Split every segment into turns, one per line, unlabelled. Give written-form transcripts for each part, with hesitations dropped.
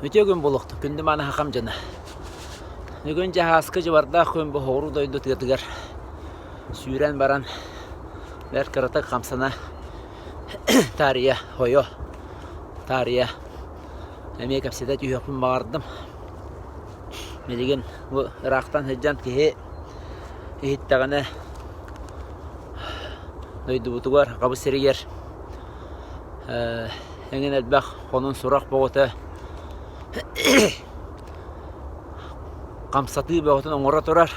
Өтегін болуқты, күнді маны хақам жана. Нүгін жағасқы жыбарда қөн бұл хоғыру дойды тұғытығар. Сүйрен баран, бәр қырыты қамсана тария, хойо, тария. Әме кәпседе түйіқпін бағардым. Медеген ұрақтан хыджан кеге ехіттағаны дойды бұтығар, қабы серегер. Әңген әлбәқ қонын сұрақ боғыты қамсаты боғытын оңыра тұрар.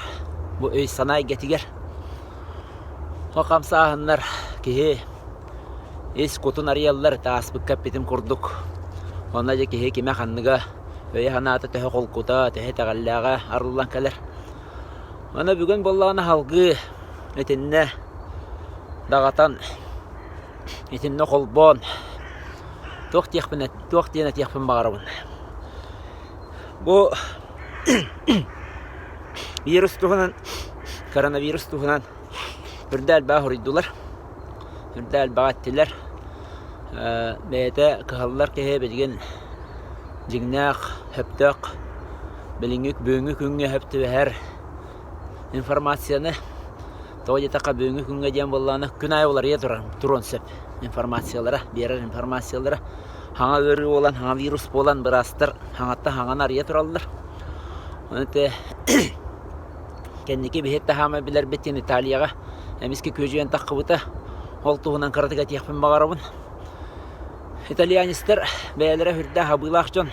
Бұл өй санай кетігер. О қамса ағынлар кеге ес көтін ариялар тағаспық кәппетім құрдық. Онна же кеге кеме қанныға өй қанаты төхі қолқута, төхі тағаллаға арылан кәлер. Оны бүгін болағына халғы өтінне дағатан, өтінне қолбон, тоқ дейін әтеқпін бағарабын. Бұл вирус тұғынан, коронавирус тұғынан үрді әлбәға құридулар, үрді әлбәға әттілер. Бәйті қығалылар кеге бәдеген жігнәқ, хөптөк, біліңік, бөңік үңге хөпті бәр информацияны тоғы жетаққа бөңік үңге ден болағына күн ай олар е тұрын сөп информациялары, берер информациялары. Хаңа өрі olan, хаңа вирус болан бір астыр, хаңатта хаңан ария тұралылар. Оны кәндеке бейетті хама білер беттен Италияға, әмеске көжуен таққы бұта, ол тұғынан қыратыға текпін бағарабын. Италиянистер бәйелері хүрді хабылақ жон,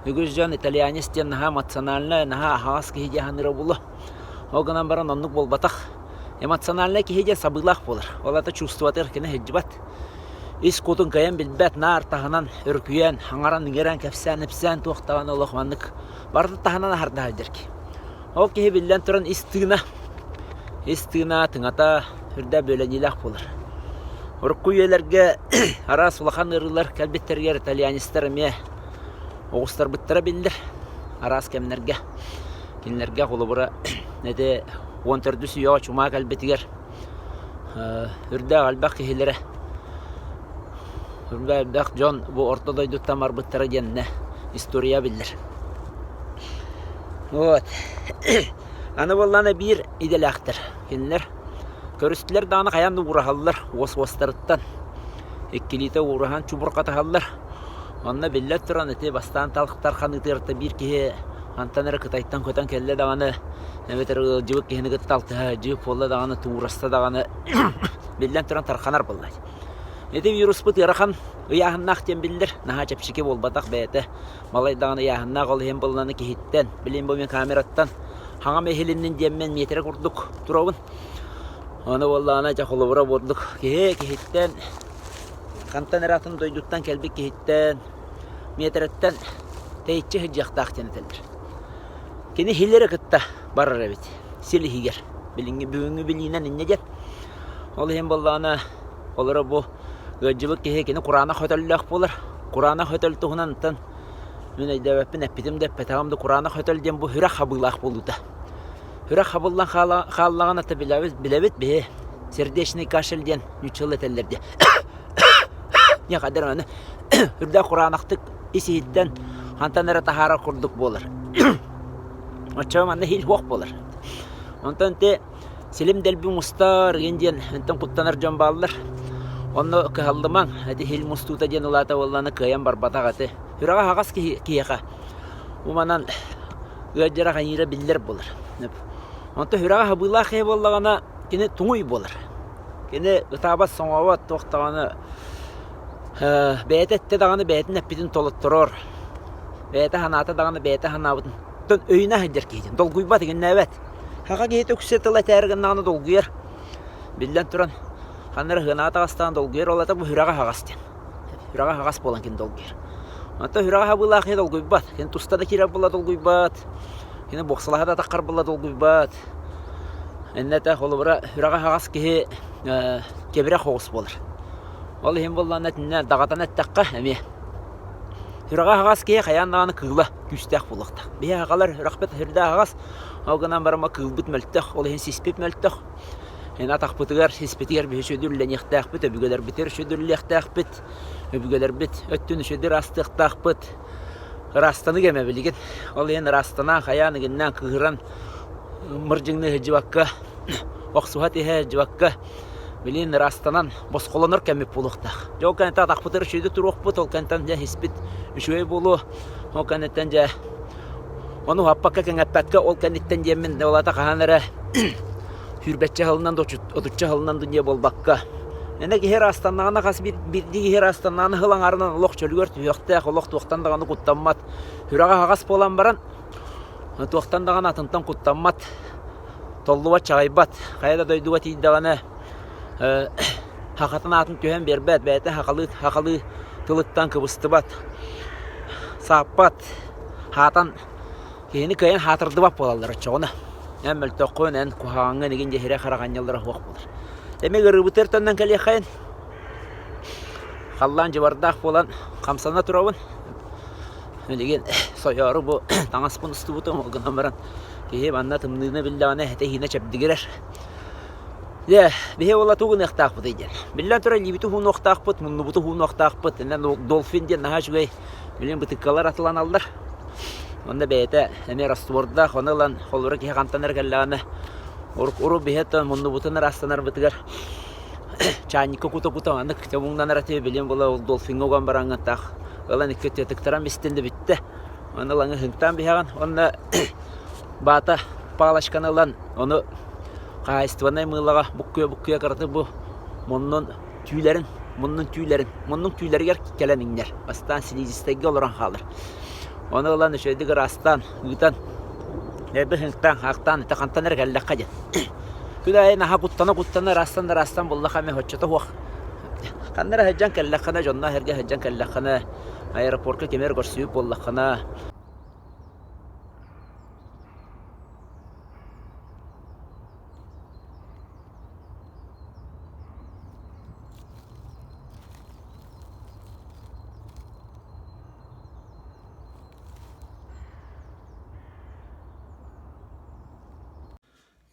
үгіз жон италиянистен наға эмоциональны, наға ағас кейде ханыры бұлы. Оғынан баран оннық бол батақ, эмоциональны кейде сабылақ болыр. Олата чувствоватыр кені хеджібат. Ис көтін кайын білбәт нар тағынан үркүйен, аңаран іңерен кәпсән, үпсән тоқтаған олықманлық барды тағынан ағарда әлдеркі. Ол кейі білден тұрын ис тығына тыңата үрді бөлінелек болыр. Ұрыққы елерге ара сұлақан ұрылар кәлбеттергер итальянистер ме оғыстар бұттыра білдір. Арас кәмінерге, кенлерге қолы бұра нәде 14 сүйеға чума кәлбеттігер. Үрді қалбақ кейлері. Үрбәлбәк Джон бұл ортада үйдіттен марбыттары деніне история білдір. Аны болланы бір идел әқтір. Кенілер, көрістілер дағаны қаянды ұрағалылар, ос-остарыттан. Еккелейті ұраған чубыр қатағалылар. Онына білдер тұран әте бастан талықтар қанытырды бір кеге антаныры қытайттан көтен кәлі дағаны әметір жывық кені қытталты, жывық болы дағаны туырасты дағаны білден тұран тарқанар боллайды. Эти вирус бұт ырақан ұяғыннақ тен білдір, наға чәпшеке бол батақ бәйті. Малайдағаны яғыннақ ол хем болғаны кехеттен, білен бөмен камераттан, хаңам әхеліннен деммен метері құрдық тұрауын. Оны болғаны жақылы бұра болдық. Кехеттен, қантан әратын дойдуттан кәлбек кехеттен, метереттен тәйітші хыджақтақ тенетелдір. Кені хелері қытта барыр әбет, селі хигер. Білінгі бүгінгі білінен инне дет. Ол хем болғаны олары бұл Гөджібік кехекені Құрана хөтөлләқ болыр. Құрана хөтөл тұғынан ұттан мен әйдәвәппін әппетім деп пәтағымды Құрана хөтөлден бұл хүрәқ хабылақ болуды. Хүрәқ хабылдан қаллаған аты біләбет бе, сердечный кашелден нүчіл әтелерде. Не қадыр өні, үрді Құранақтық есейден антан әрі тахара құрдық болыр. Отчауым анда хил хоқ болыр. Онтан те селім дәлбің ұстар енден әнтін құттанар жон балылар. Онны кыһаллымаң, әді хил мустута ден улата олланы кыян бар батағаты. Хүраға хағас кияқа. Уманан ғаджара қанира білдер болыр. Онты хүраға хабыла қия болағана кені туңой болыр. Кені ұтабас соңават тоқтағаны бәйті әтті дағаны бәйтін әппетін толыт тұрор. Бәйті ханаты дағаны бәйті ханабытын. Тон өйіне хәдер кейден. Долгуйба деген нәвәт. Хаға кейті өксетілі тәрігін нағаны долгуйер. Білден тұран. Ханыр ғыната астан долгуер олата бұл хүраға хағастен. Хүраға хағас болан кен долгуер. Онта хүраға хабыла қия долгуйбат. Кен тұстада кереп бола долгуйбат. Кен боқсылаға да таққар бола долгуйбат. Әннәті қолы бұра хүраға хағас кеге кебірі қоғыс болыр. Ол хем болан әтінне дағатан әттәққа әме. Хүраға хағас кеге қаяндағаны кығыла күстәқ болуқта. Бе ағалар хүрақпет хүрді хағас. Оғынан барама кығылбыт мәлттәқ. Ол хен сеспеп мәлттәқ. Ена тақпытығар, еспетігер бі шөдірлен еқтәқ біт, өбігелер бітер шөдірлен еқтәқ біт, өбігелер біт, өттін шөдір астық тақ біт. Rastanı geme bilgin. Ol yen rastana kayanı ginnen kıhıran mırjıngны hıcıvakka oksuhat ihe hıcıvakka bilin rastanan bosqolanır kemip bulukta. Jo kanta taqpıtır şüydü turuq bu tol kantan ja hispit şüy bulu. O kanatan ja onu happakka kengattatka ol kanitten yemin olata kahanara hürbetçe halından da otutça halından dünya bolbakka. Ene ki her astanlığına kas bir her astanlığına hılan arından oloq çölgör tüyökte oloq tuqtan dağını kuttanmat. Hüraga hagas bolan baran tuqtan dağını atıntan kuttanmat. Tolluva çaybat. Kayada doyduva tiydağını hakatına atın tühen berbet. Beyte hakalı tılıktan kıbıstıbat. Sappat. Hatan kini kayan hatırdıbap bolalları çoğuna. Emmel toqun en kuhağına negin jehire qaraqanyallara hoq bulur. Demek rıbıtır töndan kalya kayın. Kallan cıvardaq bolan kamsana turabın. Öylegen soyarı bu tangaspın üstü butum olgun amaran. Kehe banna tımdığını billahane hete hine çepdi girer. Ya bihe ola tuğun eqtaq bu deyden. Billah tura libitu hun oqtaq bıt, munnu butu hun oqtaq bıt. Enden dolfin diyen naha şugay bilen bıtıkkalar atılan aldılar. Onda beyete eme rastvorda ona lan holura kehe kantaner kallağını. Uru bihetan munnu butuna rastanar bıtıgar. Çaynikko kuta anık çabundan arate bilen bola dolfin ogan barangan taq. Olan iki tetiktaran bistinde bitti. Ona lan hınktan bihagan. Onda bata pağlaşkan lan onu Kayıstvanay mığlağa bukkuya kartı bu monun tüylerin monun tüyleri ger keleminler. Astan silizistegi olarak kalır. Onu olan şöyle astan hıtan ne bir hınktan haktan takantan ergelle kaca. Küday naha kuttana rastan bulla kame hoçata hoq. Kanlara heccan kelle kana jonna herge heccan kelle kana aeroportka kemer gorsuyu bulla kana.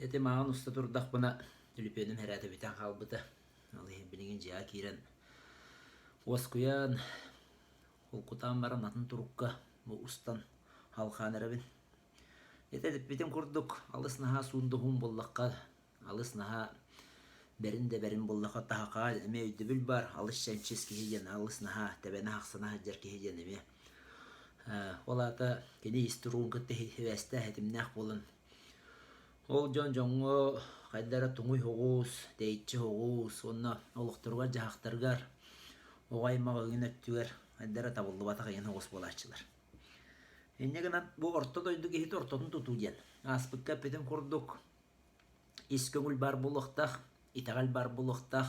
Yete mağan usta turdak bana tülüpedim herhalde biten kalbıda. Allah'ım bilgin ciha kiren. Oskuyan Ulkutan baran atın turukka bu ustan halkanere bin. Yete bitim kurduk. Alыс naha sunduhum bollakka. Alыс naha berin bollakka tahaka. Eme ödübül bar. Alыс şençes kihiyen. Alыс naha tebene haksana haccar kihiyen eme. Ola da kedi isturun kıtte heveste hetimnah bolun. Ol jongo kaydara tunguy hoğuz, deyitçi hoğuz, onna oluqturgar jahaqtargar, oğaymağa ünöttüger, kaydara tabullu bataq yen hoğuz bolaççılar. Enne gana bu orta doydu gehit ortadın tutuyen. Aspıkka petim kurduk. İsköngül bar buluqtaq, itagal bar buluqtaq.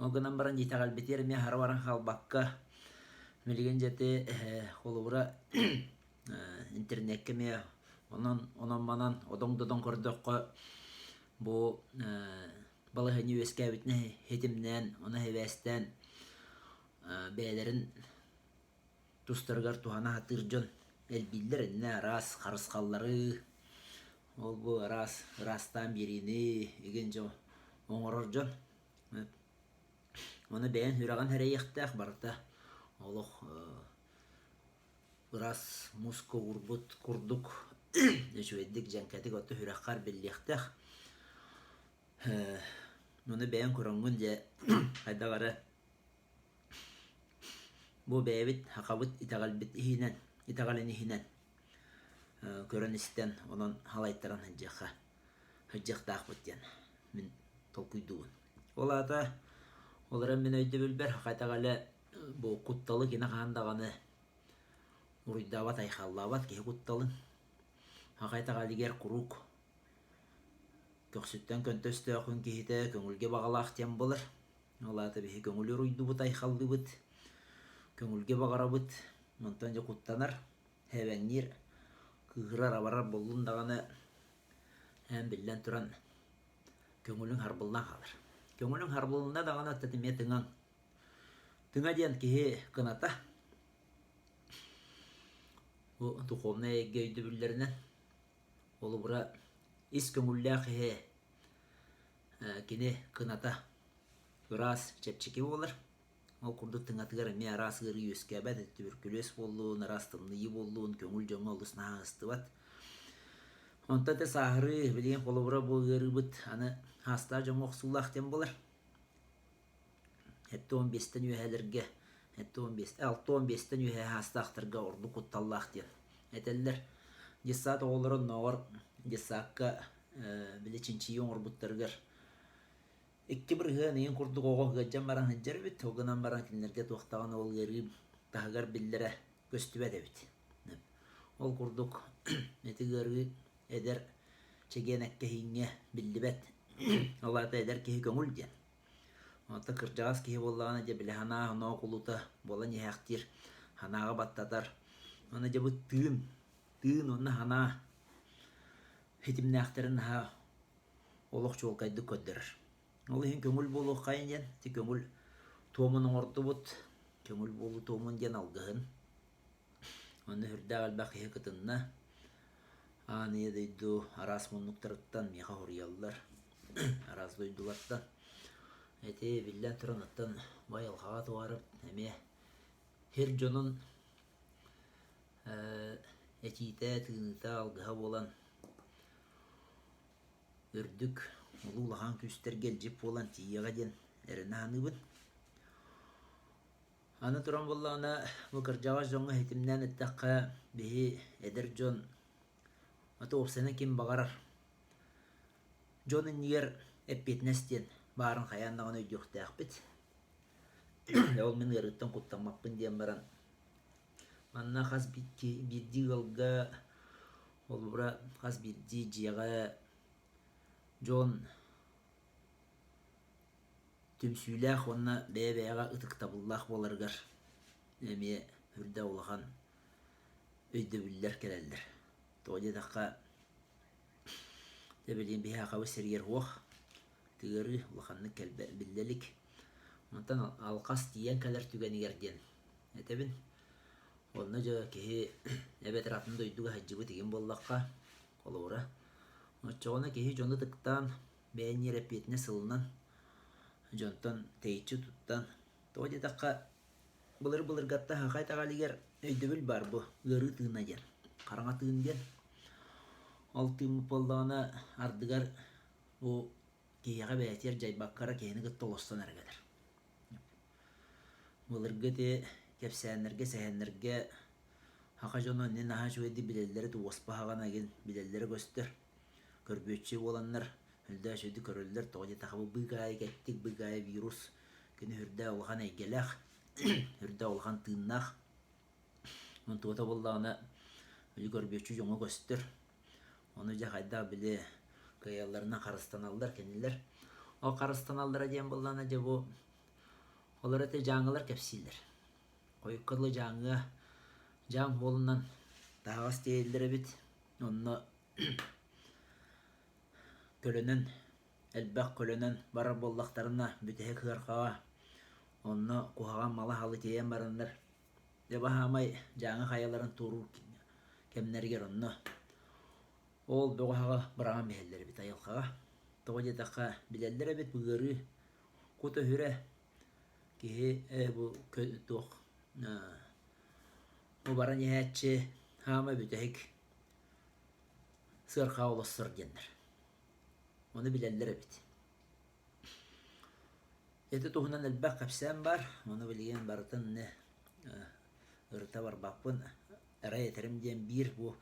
O gana baran itagal biter me harvaran halbakka. Meligen jete olubura internekke me Onan manan odong kordokko bu balahını üskevitne hetimden ona hevesten beylerin tustargar tuhana hatırcan el bildir ne ras karıskalları ol bu rastan birini ikinci oңororcan onu beğen hüragan here yıktaq barta oluq ras musko urbut kurduk Neşveddik jankatik otu hürakkar belliyaktak. Onu beğen kurangun je hayda gara bu beyabit hakabut itagalbit itagalini ihinen kören isten onun halaytaran hıcjak dağbıt yan min tolkuyduğun. Ola da olaran min öydü bülber hayda gara bu kuttalı kine kahandağını uruydavat ayxallavat kehe kuttalın Hakayta galiger kuruk. Köksütten köntöstö akın kihite köngülge bağalaq tiyan bolır. Ola da bihi köngülü ruydu but ayxallı but. Köngülge bağara but. Montanca kuttanar. Hevenir. Kıhırar avarar bollun dağını. Hem billen turan. Köngülün harbılına kalır. Köngülün harbılına dağını atatimiye tıngан. Tınga diyen kihi kınata. Bu tuğumna eggeydi billerinden. Olu bura isköngüllâq he kine kınata biraz çepçeki olur. Ол курдук тыңатыгар эми арасыгыр үскәбәт туберкулез болуун, арастыннıyı болуун, көңүл жоңо олусна ыстыбат. Онта да сахыры билген холобура болгырыбыт, аны хаста жоңо оксулах тем болар. Хетте 15-тен үйәлерге, хетте 6-15-тен үйә хастахтырга орду кутталлах ден. Этеллер Десат оғылырын нағыр десакка білечінші орбуттаргар. Икки бір ғын ең құрдық оғы ғаджан баран хыджар бит, оғынан баран кілінерге тоқтаған ол ғырып тағығар білдері көстібәді бит. Ол құрдық әті ғырғы әдер чеген әкке хейінге білді бәт. Аллаты әдер кейі көңіл ден. Онта кыржағыз кейі болағына де білі хана хана құлыта болан ехақтир ханаға баттатар. Оны де бұл тыын онна хана хетимне ақтарын ха олық жол қайды көддірір. Ол ең көңіл болу қайын ден, те көңіл туымының орды бұд, көңіл болу туымын ден алғығын. Оны хүрді әлбәқ ең күтінна, аны едейді арас мұнықтырыттан меға хориялылар, арас дойдулаттан. Әте білден тұрынаттан байылғаға туарып, әме хер жонын әтейті тығыныта алғыға болан үрдік ұлулаған күстер келжіп болан тиеға ден әріні аныбын. Аны тұран болағына бұқыр жауаш жоңы хетімнен әттіққа бейі әдір жон аты опсаны кем бағарар. Жонын егер әппетнестен барын қаяннаған өйдіқті әқпет. Ол мен ғырыттан құттамақпын ден баран. Манна қаз бірді ғылға ол бұра қаз бірді жиға жон түмсүйләқ онна бәйбәйға ұтық табыллақ боларғар. Әме үрді олған өйді білдер келелдер. Тоғыде таққа дәбелен бей ақауы сергер оқ. Тығыры олғанны кәлбәр білделік. Онтан алқас тиен кәлер түгенігерден. Әтебін Олна жа кеһи эбет ратында үйдүгө хаджыбы деген боллакка колура. Очоғына кеһи жонды тыктан бәйнер эпетіне сылынан жонтан тейчі туттан. Тоғыде таққа былыр гатта хақай тағалигер өйдөбіл бар бұ ғыры тыына ден. Қараңа тыын ден. Ол тыымы болдағына ардыгар бұ кеһиға бәйтер жайбаққара кеһіні гытты олостан әргедер. Былырғы те кепсәнерге сәһәнерге хака жоно не наха шуеди билелләре ту воспахаган аген билелләре göster. Көрбөтче боланнар үлдә шуди көрөлләр тоҗи тахабы быгай кеттик быгай вирус көне хүрдә улган әйгеләх хүрдә улган тыннах. Мон тота булдана үли көрбөтче жоңа göster. Оны жагайда биле каяларына карыстан алдар кенелер. О карыстан алдыра дигән булдана жабу олар әте жаңылар кепсилер. Койкылы жаңы жан болынан тағас дейілдері бит. Онны көлінен, әлбәқ көлінен бары боллақтарына бүтігі қырқаға. Онны қуғаған малы халы тейен барындар. Деба хамай жаңы қаяларын тұру кемнергер онны. Ол бұғаға бұраған бәлдері бит айылқаға. Тоғы детаққа білелдері бит бұғыры құты хүрі кейі бұл көттіқ. О баран ехәтші хама бүтәйік сырқа олысыр дендір. Оны білелдер бит. Еті тұғынан әлбәқ қапсан бар. Оны білген барытын ұрыта бар бақпын. Әра етерім ден бір бұл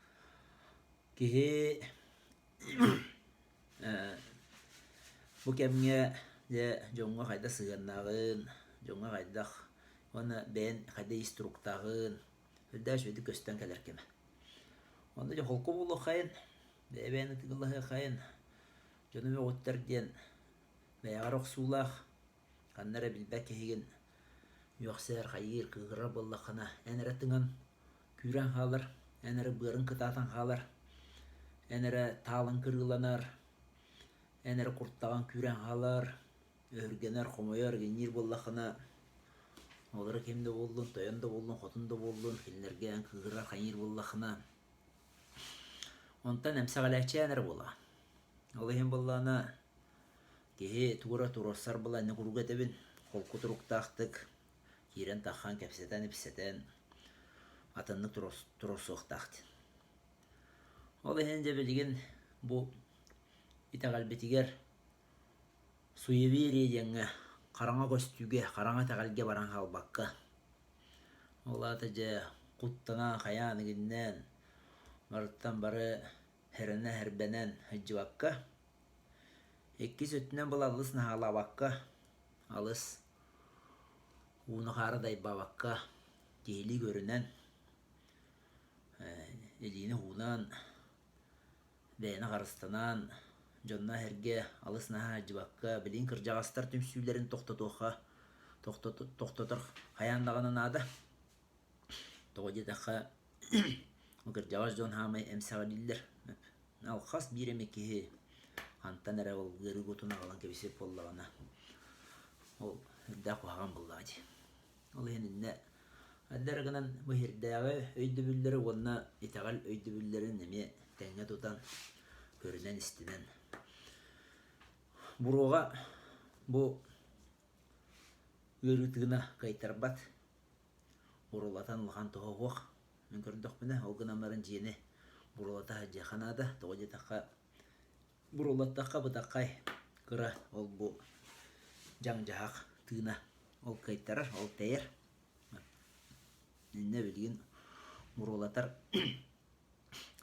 кейі бұл кәмге жоңға қайда сығаннағын, жоңға қайдақ оны бән қайда инструктағын үлдә шөйді көстен кәлер кеме. Оны жа қолқы болу қайын, бәйбәні тігіліғі қайын, жөніме өттер ден бәйғар оқсулақ, қаннары білбәк кеген үйақсар қайыр қығыра боллақына әнірі тыңын күйрен қалыр, әнірі бұрын қытатын қалыр, әнірі талын кырғыланар, әнірі құрттаған күйрен қалыр, өргенер қомайар генер боллақына олары кемді болдың, тойында болдың, қотында болдың, келінерге ән кығырар қайыр боллақына. Онтан әмсағаләкче әнір бола. Ол ең боллағына кеге туғыра тұрасар бола әні құруға тәбін қолқы тұруқтақтық, Тирен таххан кепсетен ипсетен атынны туросуқтақты. Ол ehence bilgin bu itagalbetiger suyeverие denge karanga көстүге, karanga tagalge baran halbakka. Ola taja kuttana kayanıginden marıttan barı herene herbenen hıcıvakka. Ekki sütünen bul alыс nahala bakka. Alыс uunu haraday babakka. Geyli görünen elini hunan beyni karıstanan jonna herge alыс naha hıcıvakka. Bilin kırjağastar tüm süylerin toxtatır hayandağının adı. Toğucu daqa kırjağas jon hamay emsağı diller. Alxas bir emekihi Hantan ere ol gırı gotuna kalan kebisep bollağına. Ol hırda kuhağın bollağı. Ol heninde addargınan bu hırdağı öydübülleri onna itagal öydübüllerin nemi tenge tutan görünen istinen. Buruğa bu ürütüğüne kaytarbat. Burulatan lğan toğuq. Men gördük bine ol gınamların jeni burulata hacıxanada toğucu taqa Burulattaqqa bıtaqay kıra ol bu janjahaq tığına ol kaytarar ol teyir. Ne bilgin burulatar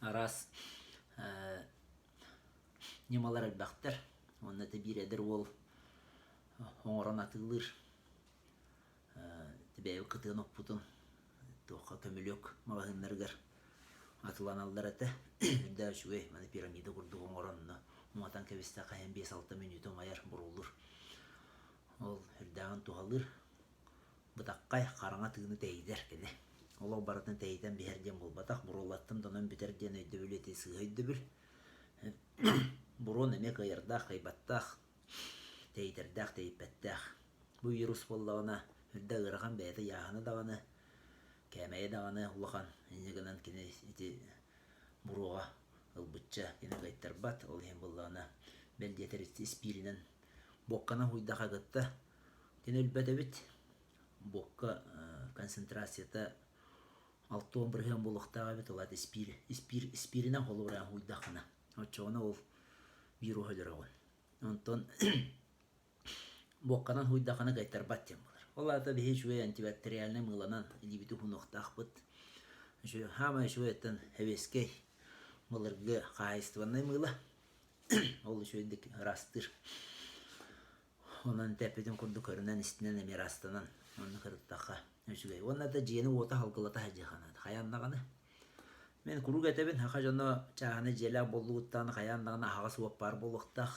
aras nemalar albaqtar. Onda da bir eder ol oğran atılır. Tibey kıtığın okputun toqa kömülök mağınlargar atılan allar ete. Daha şüve mani piramide kurduğun oranına. Umatan kebiste kayan 5-6 minutum ayar burulur. Ol hırdağın tuhalır. Bıtaqqay qarana tığını teyder kede. Ola baratın teyden bir herden bol batak burulattım donan biter den öydübül eti sığıydübül. Burun emek ayırdaq, kaybattaq, teyderdaq, teypettaq. Bu virus bollağına hırda ırağın beyde yağını dağını, kemeye dağını ulağan. Enegenen kene eti buruğa. Ilbıtça yine kayıtlar bat ol hem bollağına belgeter ispirinen bokkana huyda kagıtta yine ülbet evet bokka konsentrasiyata 6-11 hem bollukta evet olat ispirinen holuran huyda kana oçoğuna ol viru hölür oğun ondan bokkanan huyda kana kayıtlar bat hem bolar ola da bir şüve antibakteriyalne mılanan ilibiti hunukta akbıt şu hama şüvetten heveskey Mılırgı kayıstığınay mıla. Olu şöyledik rastır. Onun tepeden kurdu körünen istinen emir astanan. Onu kırıttaqa. Onlar da jeni ota halgılata hacıqanadı. Hayandağını. Men kuru getebin haka jonu çağını jela bolluğuttan hayandağını hağı suap bar bolluqtaq.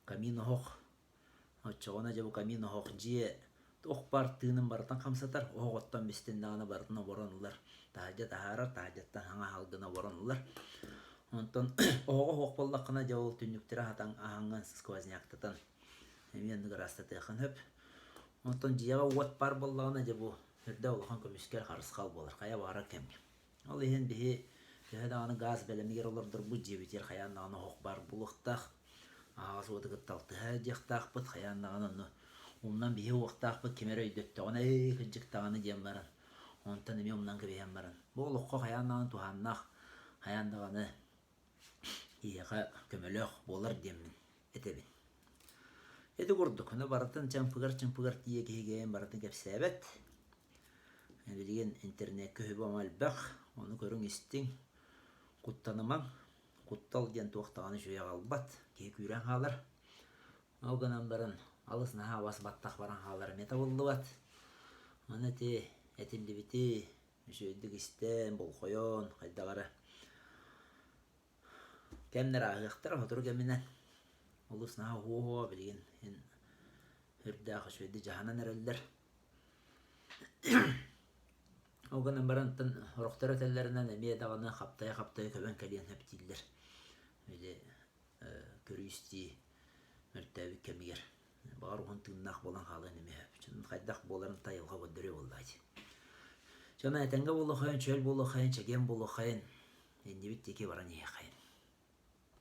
Kamino hoq. Oçoğuna jabu kamino hoq jiye. Oq bar tığının barıtan kamsatar. Oq ottan bestendağını barıtına boranılar. Tahajat aharar, tahajattan hanga halgına boranılar. Ondan oğa hoq bollaqına javul tünnüktire hatan ahangan skvaznyaqtatan. Hemen rasta taqan höp. Ondan jiyaga ot bar bollağına jabu hırda olğan kömüsker qarısqal bolar. Qaya bara kem. Ol ehen bihi dağını gaz belemiger olardır bu jebiter qayanağını hoq bar buluqtaq. Ağız odıqıttaltı hajaqtaq bit qayanağını ondan bihi oqtaq bit kemere öydöttü. Ona kıcıqtağını jembaran. Ondan emi ondan kebeyem baran. Bu oluqqa hayandağın tuhannaq hayandağını iyaqa kömölöq bolar demin etebin. Eti kurduk. Onu baratın çampıgar diye kehegeyen baratın kepsebet. Bilgen internet köhübü amal baq. Onu körün istin. Kuttanımam. Kuttal diyen tuaqtağını şöye qalbat. Kehe küren halar. Alganan baran alыс naha bas battaq baran halar meta boldu bat. Onu te etildi biti. Şöydik isten bol koyon. Haydağara. Kemler ağıqtır otur keminen. Olus naha huo bilgin. Hırdağı şöydi jahanan ereller. Oğunan barantan roqtara tellerinden emiye dağını haftaya köben keliyen hep diller. Öyle körüyüsti mürtevi kemiger. Bağır oğun tığınaq bolan halın emi hep. Çünkü haydaq boların tayılға göndürü oldaydı. Jona etenge bolu xayın, çöl bolu xayın, çegen bolu xayın. Endi bitteki baran iyi xayın.